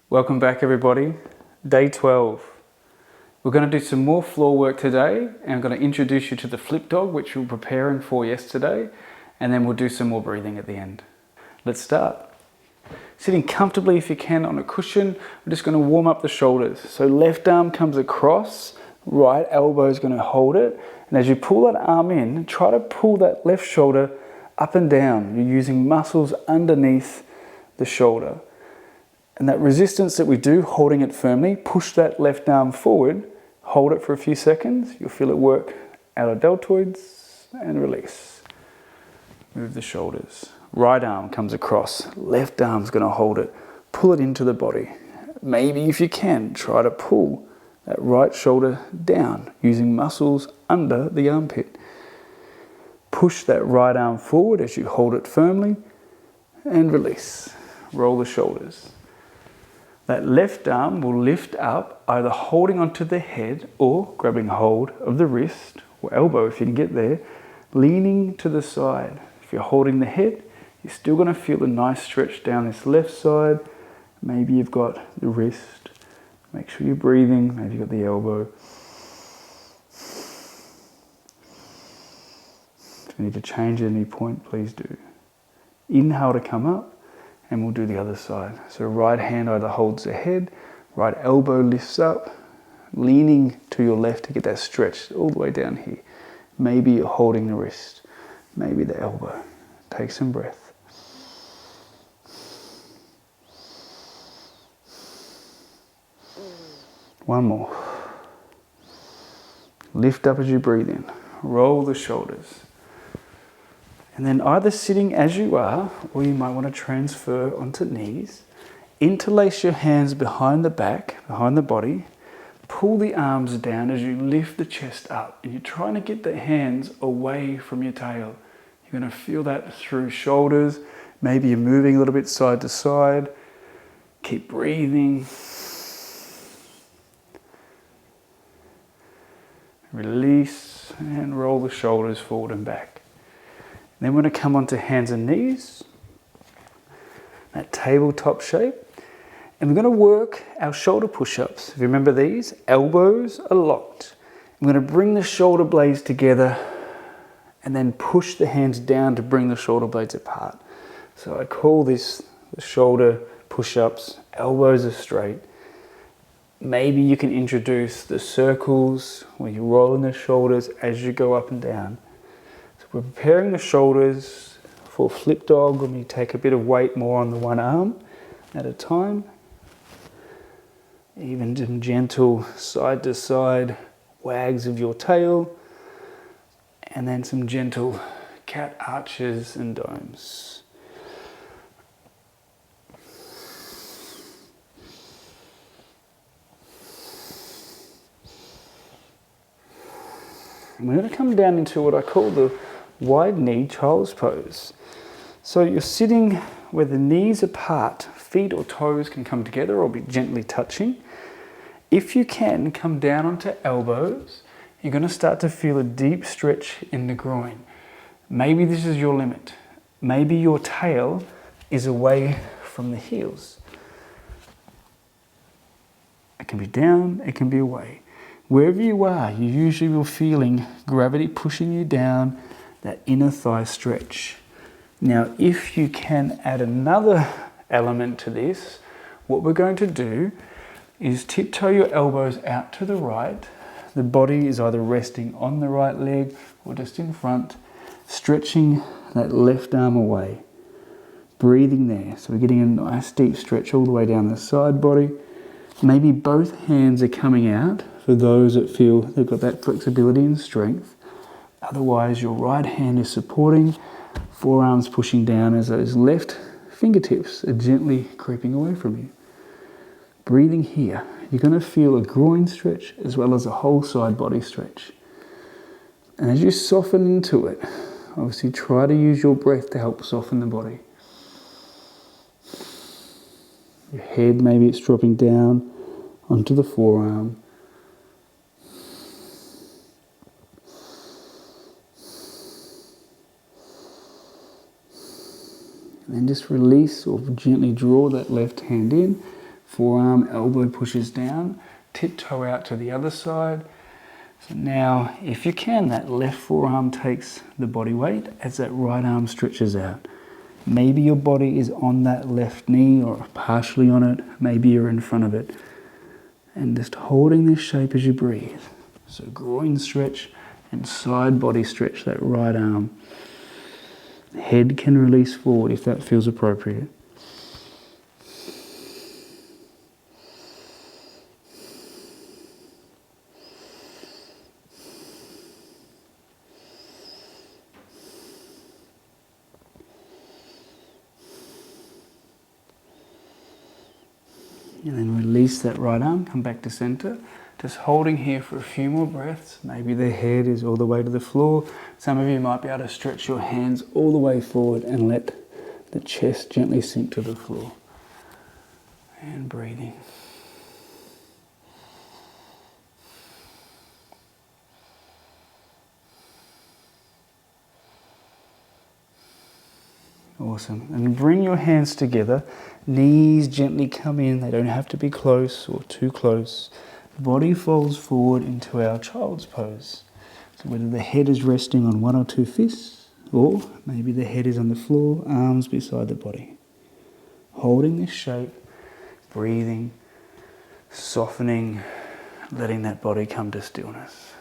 Welcome back everybody. Day 12. We're going to do some more floor work today, and I'm going to introduce you to the flip dog, which we were preparing for yesterday, and then we'll do some more breathing at the end. Let's start. Sitting comfortably if you can on a cushion, we're just going to warm up the shoulders. So left arm comes across, right elbow is going to hold it, and as you pull that arm in, try to pull that left shoulder up and down. You're using muscles underneath the shoulder. And that resistance that we do, holding it firmly, push that left arm forward, hold it for a few seconds, you'll feel it work out of deltoids and release. Move the shoulders. Right arm comes across, left arm's going to hold it, pull it into the body. Maybe if you can, try to pull that right shoulder down using muscles under the armpit. Push that right arm forward as you hold it firmly and release. Roll the shoulders. That left arm will lift up, either holding onto the head or grabbing hold of the wrist or elbow if you can get there, leaning to the side. If you're holding the head, you're still going to feel a nice stretch down this left side. Maybe you've got the wrist. Make sure you're breathing. Maybe you've got the elbow. If you need to change at any point, please do. Inhale to come up. And we'll do the other side. So right hand either holds the head, right elbow lifts up, leaning to your left to get that stretch all the way down here. Maybe you're holding the wrist, maybe the elbow. Take some breath. One more. Lift up as you breathe in. Roll the shoulders. And then either sitting as you are, or you might want to transfer onto knees. Interlace your hands behind the back, behind the body. Pull the arms down as you lift the chest up. And you're trying to get the hands away from your tail. You're going to feel that through shoulders. Maybe you're moving a little bit side to side. Keep breathing. Release and roll the shoulders forward and back. Then we're going to come onto hands and knees, that tabletop shape, and we're going to work our shoulder push-ups. If you remember these, elbows are locked. I'm going to bring the shoulder blades together and then push the hands down to bring the shoulder blades apart. So I call this the shoulder push-ups, elbows are straight. Maybe you can introduce the circles where you're rolling the shoulders as you go up and down. We're preparing the shoulders for flip dog when we take a bit of weight more on the one arm at a time. Even some gentle side to side wags of your tail, and then some gentle cat arches and domes. And we're going to come down into what I call the wide knee child's pose. So you're sitting where the knees apart, feet or toes can come together or be gently touching. If you can, come down onto elbows. You're going to start to feel a deep stretch in the groin. Maybe this is your limit. Maybe your tail is away from the heels. It can be down, it can be away. Wherever you are, you usually will feeling gravity pushing you down, that inner thigh stretch. Now, if you can add another element to this, what we're going to do is tiptoe your elbows out to the right. The body is either resting on the right leg or just in front, stretching that left arm away. Breathing there. So we're getting a nice deep stretch all the way down the side body. Maybe both hands are coming out for those that feel they've got that flexibility and strength. Otherwise, your right hand is supporting, forearms pushing down as those left fingertips are gently creeping away from you. Breathing here, you're going to feel a groin stretch as well as a whole side body stretch. And as you soften into it, obviously try to use your breath to help soften the body. Your head, maybe it's dropping down onto the forearm. And then just release or gently draw that left hand in Forearm, elbow pushes down, tiptoe out to the other side. So now, if you can, that left forearm takes the body weight as that right arm stretches out. Maybe your body is on that left knee or partially on it. Maybe you're in front of it. And just holding this shape as you breathe. So groin stretch and side body stretch that right arm. Head can release forward if that feels appropriate. And then release that right arm, come back to center. Just holding here for a few more breaths. Maybe the head is all the way to the floor. Some of you might be able to stretch your hands all the way forward and let the chest gently sink to the floor. And breathing. Awesome. And bring your hands together. Knees gently come in. They don't have to be close or too close. Body folds forward into our child's pose. So whether the head is resting on one or two fists, or maybe the head is on the floor, arms beside the body. Holding this shape, breathing, softening, letting that body come to stillness.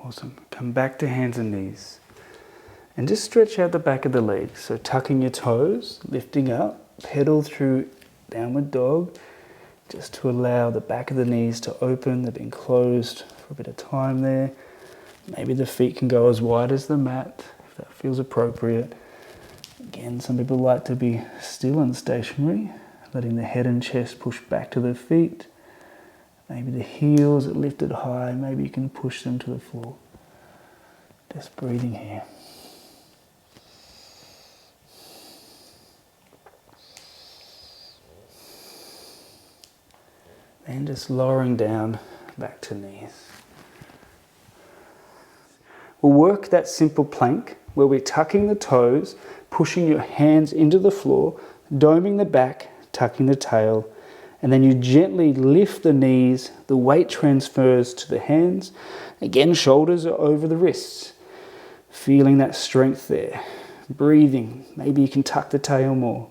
Awesome. Come back to hands and knees. And just stretch out the back of the legs. So tucking your toes, lifting up, pedal through downward dog, just to allow the back of the knees to open. They've been closed for a bit of time there. Maybe the feet can go as wide as the mat, if that feels appropriate. Again, some people like to be still and stationary, letting the head and chest push back to the feet. Maybe the heels are lifted high, maybe you can push them to the floor. Just breathing here. And just lowering down back to knees. We'll work that simple plank where we're tucking the toes, pushing your hands into the floor, doming the back, tucking the tail, and then you gently lift the knees, the weight transfers to the hands. Again, shoulders are over the wrists. Feeling that strength there. Breathing, maybe you can tuck the tail more.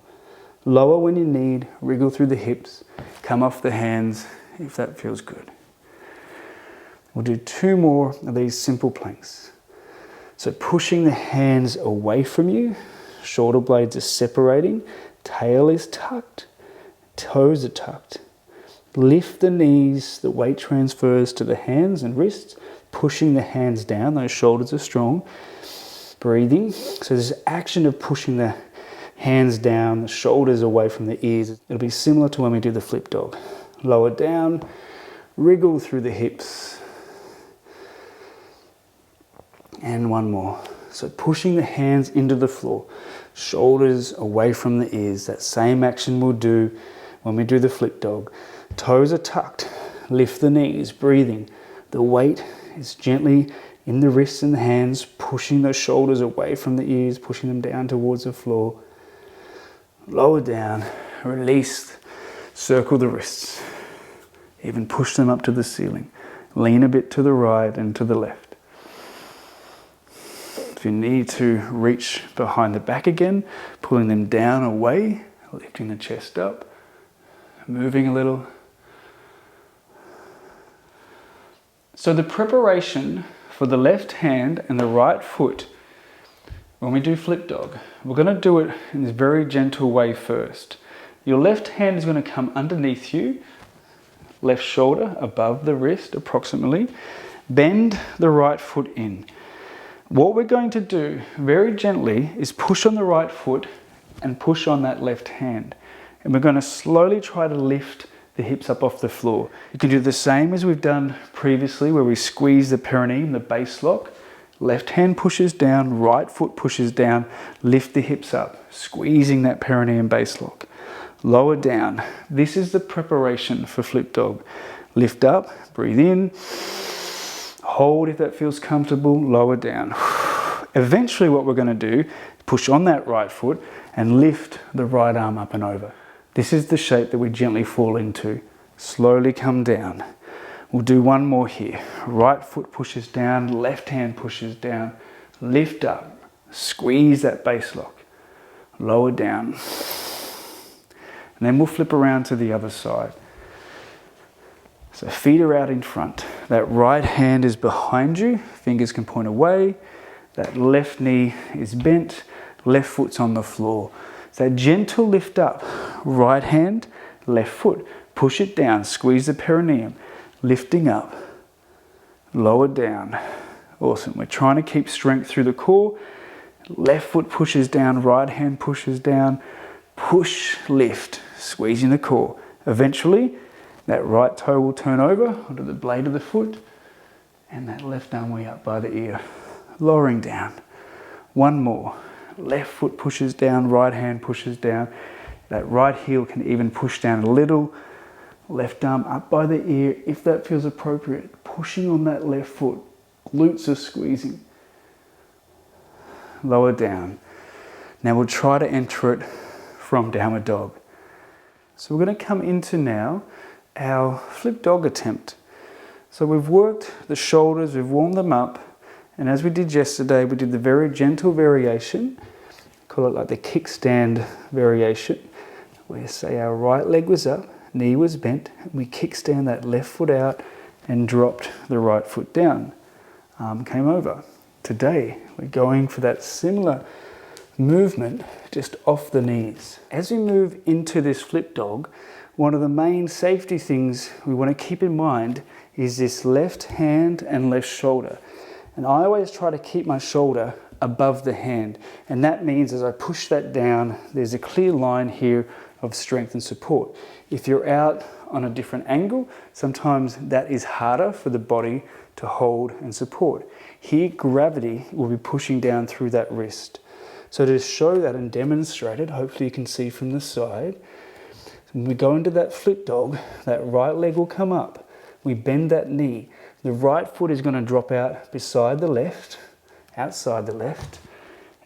Lower when you need, wriggle through the hips, come off the hands if that feels good. We'll do 2 more of these simple planks. So pushing the hands away from you, shoulder blades are separating, tail is tucked, toes are tucked. Lift the knees, the weight transfers to the hands and wrists, pushing the hands down, those shoulders are strong. Breathing, so there's action of pushing the hands down, the shoulders away from the ears. It'll be similar to when we do the flip dog. Lower down, wriggle through the hips. And one more. So pushing the hands into the floor, shoulders away from the ears. That same action we'll do when we do the flip dog. Toes are tucked, lift the knees, breathing. The weight is gently in the wrists and the hands, pushing those shoulders away from the ears, pushing them down towards the floor. Lower down, release, circle the wrists. Even push them up to the ceiling. Lean a bit to the right and to the left. If you need to reach behind the back again, pulling them down away, lifting the chest up, moving a little. So the preparation for the left hand and the right foot, when we do flip dog, we're going to do it in this very gentle way first. Your left hand is going to come underneath you, left shoulder above the wrist approximately. Bend the right foot in. What we're going to do very gently is push on the right foot and push on that left hand. And we're going to slowly try to lift the hips up off the floor. You can do the same as we've done previously where we squeeze the perineum, the base lock. Left hand pushes down, right foot pushes down, lift the hips up, squeezing that perineum base lock. lower down. This is the preparation for flip dog. Lift up, breathe in, hold if that feels comfortable, lower down. Eventually what we're going to do, push on that right foot and lift the right arm up and over. This is the shape that we gently fall into. Slowly come down. We'll do one more here. Right foot pushes down, left hand pushes down, lift up, squeeze that base lock, lower down. And then we'll flip around to the other side. So feet are out in front. That right hand is behind you, fingers can point away. That left knee is bent, left foot's on the floor. So gentle lift up, right hand, left foot. Push it down, squeeze the perineum, lifting up, lower down. Awesome, we're trying to keep strength through the core. Left foot pushes down, right hand pushes down, push, lift, squeezing the core. Eventually, that right toe will turn over onto the blade of the foot and that left arm way up by the ear. Lowering down. One more. Left foot pushes down, right hand pushes down. That right heel can even push down a little. Left arm up by the ear if that feels appropriate. Pushing on that left foot. Glutes are squeezing. Lower down. Now we'll try to enter it from downward dog. So we're going to come into now our flip dog attempt. So we've worked the shoulders, we've warmed them up. And as we did yesterday, we did the very gentle variation, call it like the kickstand variation, where say our right leg was up, knee was bent, and we kickstand that left foot out and dropped the right foot down. Arm came over. Today, we're going for that similar movement, just off the knees. As we move into this flip dog, one of the main safety things we want to keep in mind is this left hand and left shoulder. And I always try to keep my shoulder above the hand. And that means as I push that down, there's a clear line here of strength and support. If you're out on a different angle, sometimes that is harder for the body to hold and support. Here, gravity will be pushing down through that wrist. So to show that and demonstrate it, hopefully you can see from the side, when we go into that flip dog, that right leg will come up. We bend that knee. The right foot is going to drop out beside the left, outside the left,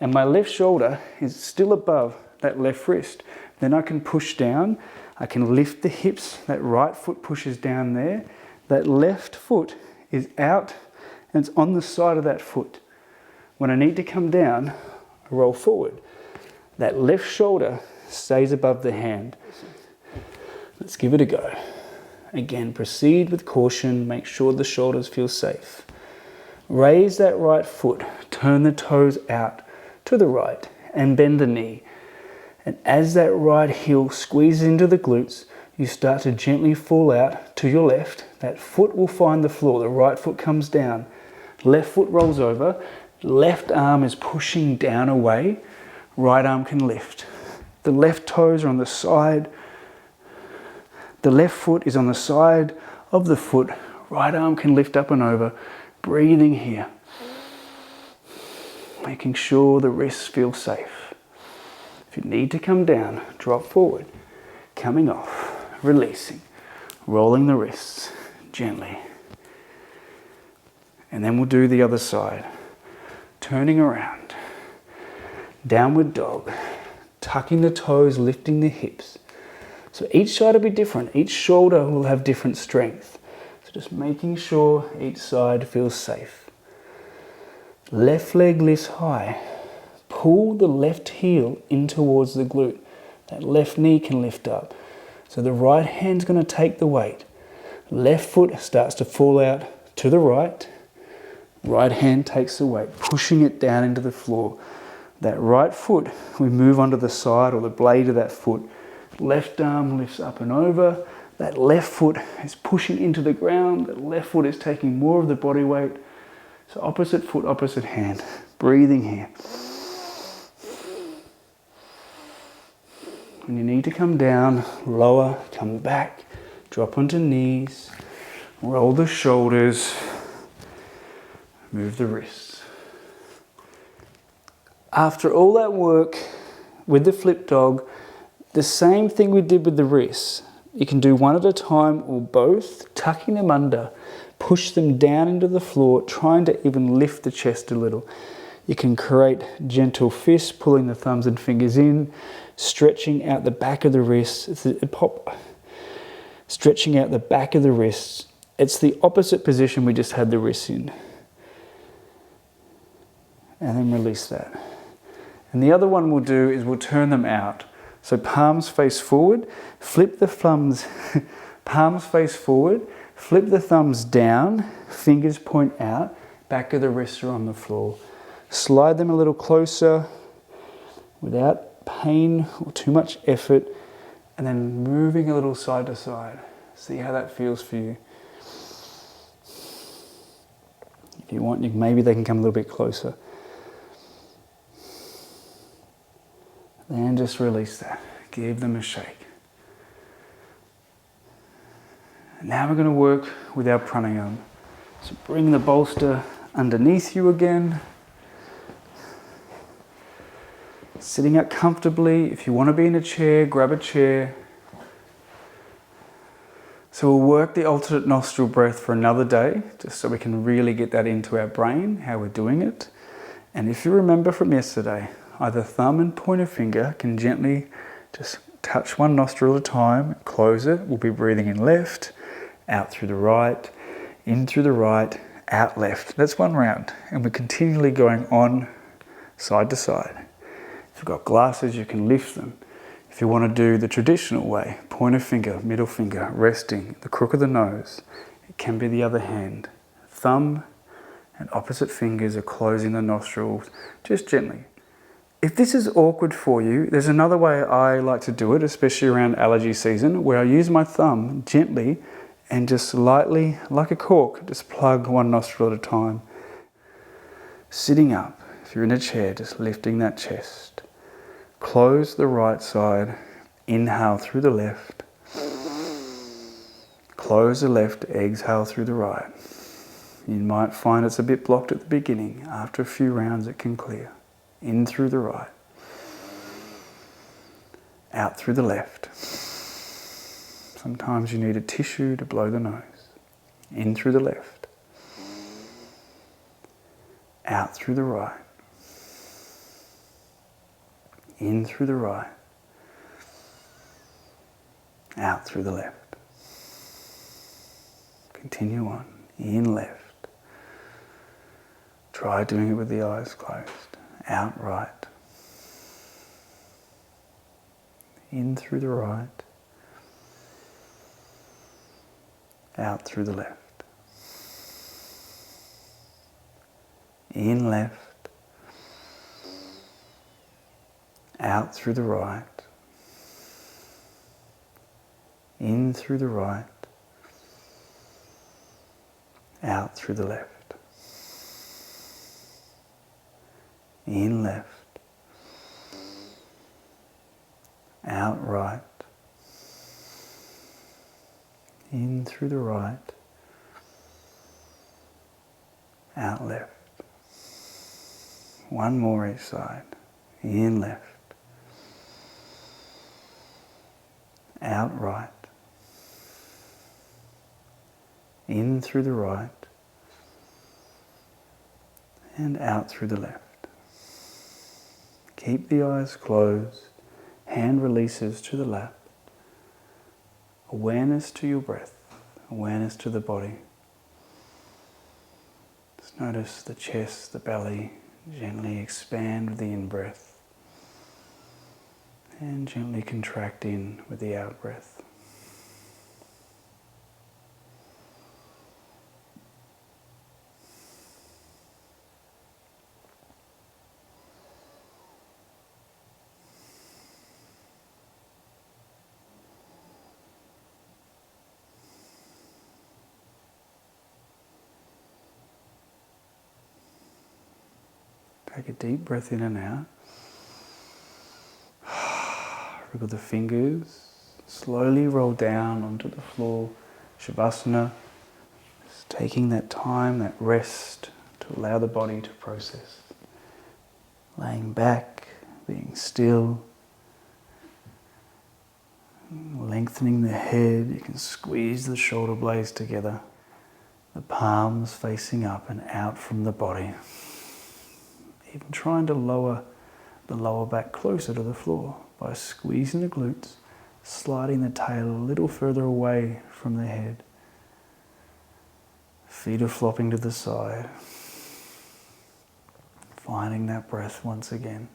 and my left shoulder is still above that left wrist. Then I can push down, I can lift the hips, that right foot pushes down there, that left foot is out and it's on the side of that foot. When I need to come down, I roll forward. That left shoulder stays above the hand. Let's give it a go. Again, proceed with caution, make sure the shoulders feel safe. Raise that right foot, turn the toes out to the right and bend the knee. And as that right heel squeezes into the glutes, you start to gently fall out to your left. That foot will find the floor, the right foot comes down. Left foot rolls over, left arm is pushing down away, right arm can lift. The left toes are on the side. The left foot is on the side of the foot. Right arm can lift up and over. Breathing here. Making sure the wrists feel safe. If you need to come down, drop forward. Coming off. Releasing. Rolling the wrists gently. And then we'll do the other side. Turning around. Downward dog. Tucking the toes, lifting the hips. So each side will be different. Each shoulder will have different strength. So just making sure each side feels safe. Left leg lifts high. Pull the left heel in towards the glute. That left knee can lift up. So the right hand's going to take the weight. Left foot starts to fall out to the right. Right hand takes the weight, pushing it down into the floor. That right foot, we move onto the side or the blade of that foot. Left arm lifts up and over. That left foot is pushing into the ground. That left foot is taking more of the body weight. So opposite foot, opposite hand. Breathing here. When you need to come down, lower, come back, drop onto knees, roll the shoulders, move the wrists. After all that work with the flip dog, The same thing we did with the wrists. You can do one at a time or both, tucking them under, push them down into the floor, trying to even lift the chest a little. You can create gentle fists, pulling the thumbs and fingers in, stretching out the back of the wrists, stretching out the back of the wrists. It's the opposite position we just had the wrists in. And then release that. And the other one we'll do is we'll turn them out. So palms face forward, flip the thumbs, palms face forward, flip the thumbs down, fingers point out, back of the wrists are on the floor. Slide them a little closer without pain or too much effort, and then moving a little side to side. See how that feels for you. If you want, maybe they can come a little bit closer. Then just release that. Give them a shake. And now we're going to work with our pranayama. So bring the bolster underneath you again. Sitting up comfortably. If you want to be in a chair, grab a chair. So we'll work the alternate nostril breath for another day, just so we can really get that into our brain, how we're doing it. And if you remember from yesterday, either thumb and pointer finger can gently just touch one nostril at a time, close it. We'll be breathing in left, out through the right, in through the right, out left. That's one round. And we're continually going on side to side. If you've got glasses, you can lift them. If you want to do the traditional way, pointer finger, middle finger, resting, the crook of the nose, it can be the other hand. Thumb and opposite fingers are closing the nostrils, just gently. If this is awkward for you, there's another way I like to do it, especially around allergy season, where I use my thumb gently and just lightly, like a cork, just plug one nostril at a time. Sitting up, if you're in a chair, just lifting that chest. Close the right side, inhale through the left. Close the left, exhale through the right. You might find it's a bit blocked at the beginning. After a few rounds it can clear. In through the right, out through the left. Sometimes you need a tissue to blow the nose. In through the left, out through the right, in through the right, out through the left. Continue on, in left. Try doing it with the eyes closed. Out right, in through the right, out through the left, in left, out through the right, in through the right, out through the left. In left, out right, in through the right, out left. One more each side. In left, out right, in through the right, and out through the left. Keep the eyes closed, hand releases to the lap. Awareness to your breath, awareness to the body. Just notice the chest, the belly, gently expand with the in-breath and gently contract in with the out-breath. Take a deep breath in and out. Wriggle the fingers. Slowly roll down onto the floor. Shavasana. Just taking that time, that rest to allow the body to process. Laying back, being still. Lengthening the head, you can squeeze the shoulder blades together, the palms facing up and out from the body. Even trying to lower the lower back closer to the floor by squeezing the glutes, sliding the tail a little further away from the head. Feet are flopping to the side. Finding that breath once again.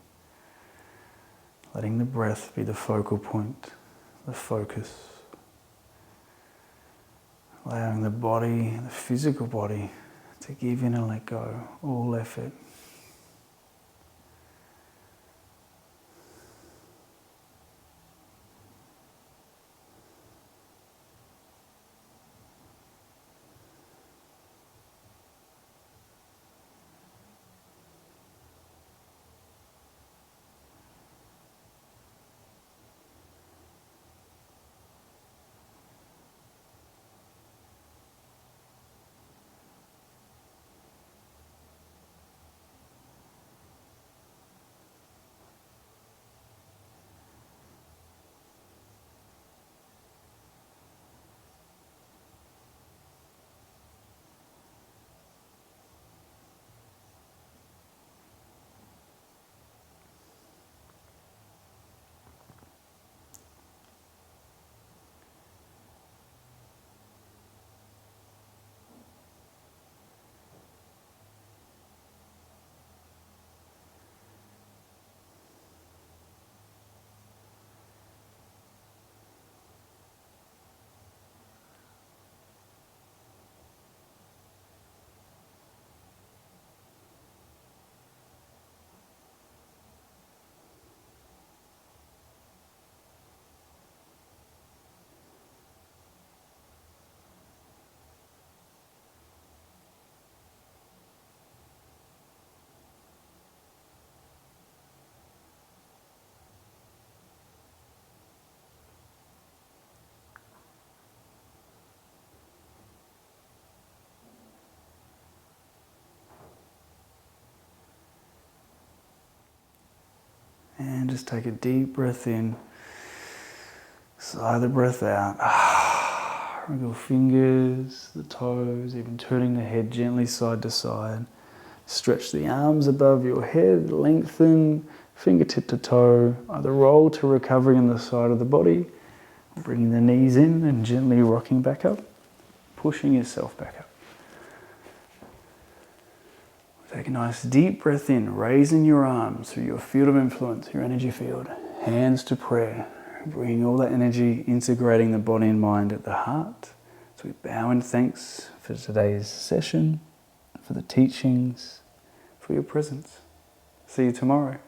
Letting the breath be the focal point, the focus. Allowing the body, the physical body, to give in and let go, all effort. And just take a deep breath in. Sigh the breath out. Wriggle fingers, the toes, even turning the head gently side to side. Stretch the arms above your head, lengthen, fingertip to toe. Either roll to recovery on the side of the body, bringing the knees in and gently rocking back up, pushing yourself back up. Take a nice deep breath in, raising your arms through your field of influence, your energy field. Hands to prayer, bringing all that energy, integrating the body and mind at the heart. So we bow in thanks for today's session, for the teachings, for your presence. See you tomorrow.